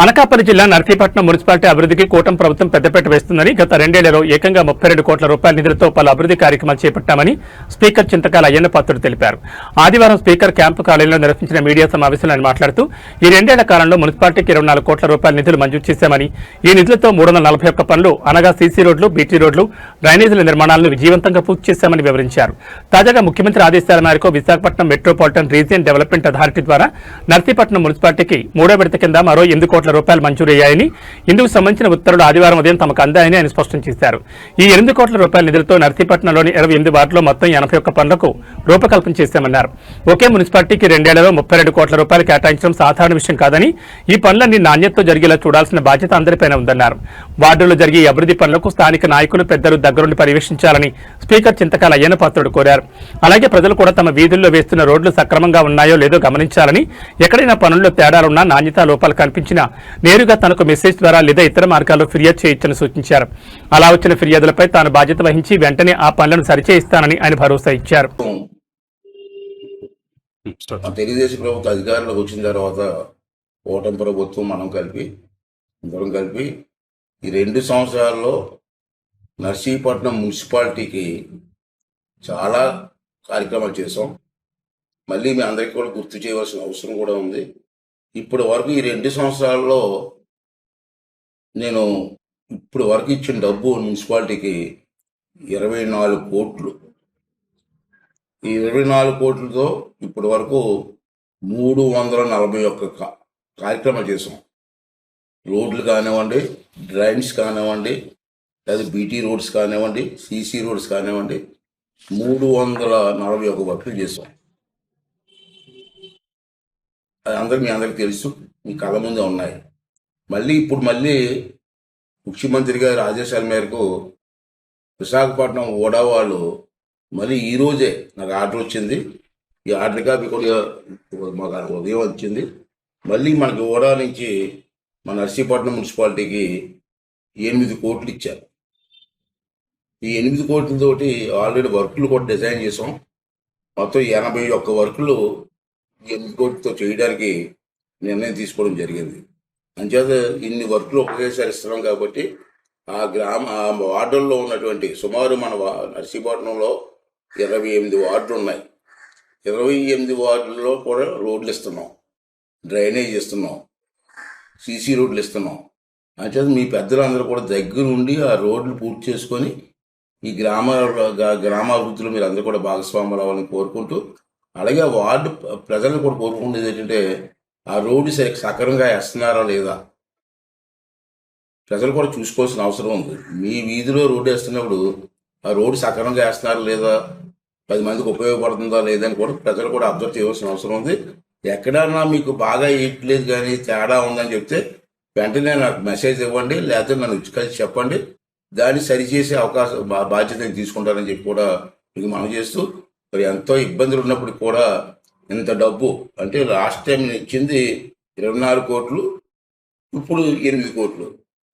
అనకాపల్లి జిల్లా నర్సీపట్నం మున్సిపాలిటీ అభివృద్ధికి కూటమి ప్రభుత్వం పెద్దపీట వేస్తుందని గత రెండేళ్లలో ఏకంగా 32 కోట్ల రూపాయల నిధులతో పలు అభివృద్ధి కార్యక్రమాలు చేపట్టామని స్పీకర్ చింతకాయల అయ్యన్న పాత్రుడు తెలిపారు. ఆదివారం స్పీకర్ క్యాంపు కాలేజీలో నిర్వహించిన మీడియా సమావేశంలో ఆయన మాట్లాడుతూ ఈ రెండేళ్ల కాలంలో మున్సిపాలిటీకి 24 కోట్ల రూపాయల నిధులు మంజూరు చేశామని, ఈ నిధులతో 341 పనులు అనగా సీసీ రోడ్లు, బీటీ రోడ్లు, డ్రైనేజీల నిర్మాణాలను విజయవంతంగా పూర్తి చేశామని వివరించారు. తాజాగా ముఖ్యమంత్రి ఆదేశాల మేరకు Visakhapatnam metropolitan region development authority ద్వారా నర్సీపట్నం మున్సిపాలిటీకి 3వ విడత కింద మరో 8 కోట్ల రూపాయలు మంజూరయ్యాయని, ఇందుకు సంబంధించిన ఉత్తర్వులు ఆదివారం ఉదయం తమకు అందాయని ఆయన స్పష్టం చేశారు. ఈ 8 కోట్ల రూపాయల నిధులతో నర్సీపట్నంలోని 28 వార్డులో మొత్తం 81 పనులకు రూపకల్పన చేశామన్నారు. ఒకే మున్సిపాలిటీకి రెండేళ్లలో 32 కోట్ల రూపాయలు కేటాయించడం సాధారణ విషయం కాదని, ఈ పనులన్నీ నాణ్యతతో జరిగేలా చూడాల్సిన బాధ్యత అందరిపైన ఉందన్నారు. వార్డుల్లో జరిగే ఈ అభివృద్ధి పనులకు స్థానిక నాయకులు, పెద్దలు దగ్గరుండి పర్యవేక్షించాలని స్పీకర్ చింతకాయల అయ్యన్న పాత్రుడు కోరారు. అలాగే ప్రజలు కూడా తమ వీధుల్లో వేస్తున్న రోడ్లు సక్రమంగా ఉన్నాయో లేదో గమనించాలని, ఎక్కడైనా పనుల్లో తేడాలున్నా, నాణ్యతా లోపాలు కనిపించినా నేరుగా తనకు మెసేజ్ ద్వారా లేదా ఇతర మార్గాల్లో ఫిర్యాదు చేయొచ్చని సూచించారు. అలా వచ్చిన ఫిర్యాదులపై తాను బాధ్యత వహించి వెంటనే ఆ పనులను సరిచేయిస్తానని ఆయన భరోసా ఇచ్చారు. తెలుగుదేశం ప్రభుత్వం అధికారంలోకి వచ్చిన తర్వాత కూటమి ప్రభుత్వం అందరం కలిపి ఈ 2 సంవత్సరాల్లో నర్సీపట్నం మున్సిపాలిటీకి చాలా కార్యక్రమాలు చేసాం. మళ్ళీ మీ అందరికీ కూడా గుర్తు చేయవలసిన అవసరం కూడా ఉంది. ఇప్పటి వరకు ఈ 2 సంవత్సరాల్లో నేను ఇప్పటి వరకు ఇచ్చిన డబ్బు మున్సిపాలిటీకి 24 కోట్లు. ఈ 24 కోట్లతో ఇప్పటి వరకు 341 కార్యక్రమాలు చేసాం. రోడ్లు కానివ్వండి, డ్రైన్స్ కానివ్వండి, లేదా బీటీ రోడ్స్ కానివ్వండి, సీసీ రోడ్స్ కానివ్వండి, 341 వర్కులు చేసాం. అది మీ అందరికి తెలుసు, మీ కళ్ళ ముందే ఉన్నాయి. ఇప్పుడు మళ్ళీ ముఖ్యమంత్రి గారి ఆదేశాల మేరకు విశాఖపట్నం ఓడా వాళ్ళు మళ్ళీ ఈరోజే నాకు ఆర్డర్ వచ్చింది. ఈ ఆర్డర్ కాపీ కూడా మాకు ఉదయం వచ్చింది. మళ్ళీ మనకి ఓడా నుంచి మన నర్సీపట్నం మున్సిపాలిటీకి 8 కోట్లు ఇచ్చారు. ఈ 8 కోట్లతోటి ఆల్రెడీ వర్కులు కూడా డిజైన్ చేసాం. మొత్తం 81 వర్కులు 8 కోట్లతో చేయడానికి నిర్ణయం తీసుకోవడం జరిగింది. అంచేత ఇన్ని వర్కులు ఒకేసారి ఇస్తున్నాం కాబట్టి ఆ వార్డుల్లో ఉన్నటువంటి సుమారు మన నర్సీపట్నంలో 28 వార్డులు ఉన్నాయి. 28 వార్డుల్లో కూడా రోడ్లు ఇస్తున్నాం, డ్రైనేజ్ ఇస్తున్నాం, సీసీ రోడ్లు ఇస్తున్నాం. అంచేత మీ పెద్దలందరూ కూడా దగ్గరుండి ఆ రోడ్లు పూర్తి చేసుకొని ఈ గ్రామాభివృద్ధిలో మీరు అందరూ కూడా భాగస్వాములు అవ్వాలని కోరుకుంటూ, అలాగే వార్డు ప్రజలను కూడా కోరుకుంటుంది ఏంటంటే ఆ రోడ్డు సక్రమంగా వేస్తున్నారా లేదా ప్రజలు కూడా చూసుకోవాల్సిన అవసరం ఉంది. మీ వీధిలో రోడ్డు వేస్తున్నప్పుడు ఆ రోడ్డు సక్రమంగా వేస్తున్నారా లేదా, 10 మందికి ఉపయోగపడుతుందా లేదని కూడా ప్రజలు కూడా అబ్జర్వ్ చేయవలసిన అవసరం ఉంది. ఎక్కడన్నా మీకు బాగా వేయట్లేదు కానీ తేడా ఉందని చెప్తే వెంటనే నాకు మెసేజ్ ఇవ్వండి, లేకపోతే నన్ను కలిసి చెప్పండి. దాన్ని సరిచేసే బాధ్యత తీసుకుంటారని చెప్పి కూడా మీకు మనం చేస్తూ, మరి ఎంతో ఇబ్బందులు ఉన్నప్పుడు కూడా ఇంత డబ్బు అంటే లాస్ట్ టైం ఇచ్చింది 24 కోట్లు, ఇప్పుడు 8 కోట్లు.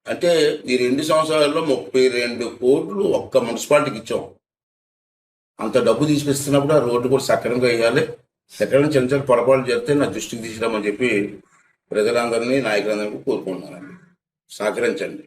అంటే ఈ 2 సంవత్సరాల్లో 32 కోట్లు ఒక్క మున్సిపాలిటీకి ఇచ్చాం. అంత డబ్బు తీసుకొస్తున్నప్పుడు ఆ రోడ్డు కూడా సక్రమంగా వేయాలి. సక్రమంగా చిన్న పొరపాటు చేస్తే నా దృష్టికి తీసుకురామని చెప్పి ప్రజలందరినీ, నాయకులందరినీ కోరుకుంటున్నానండి. సహకరించండి.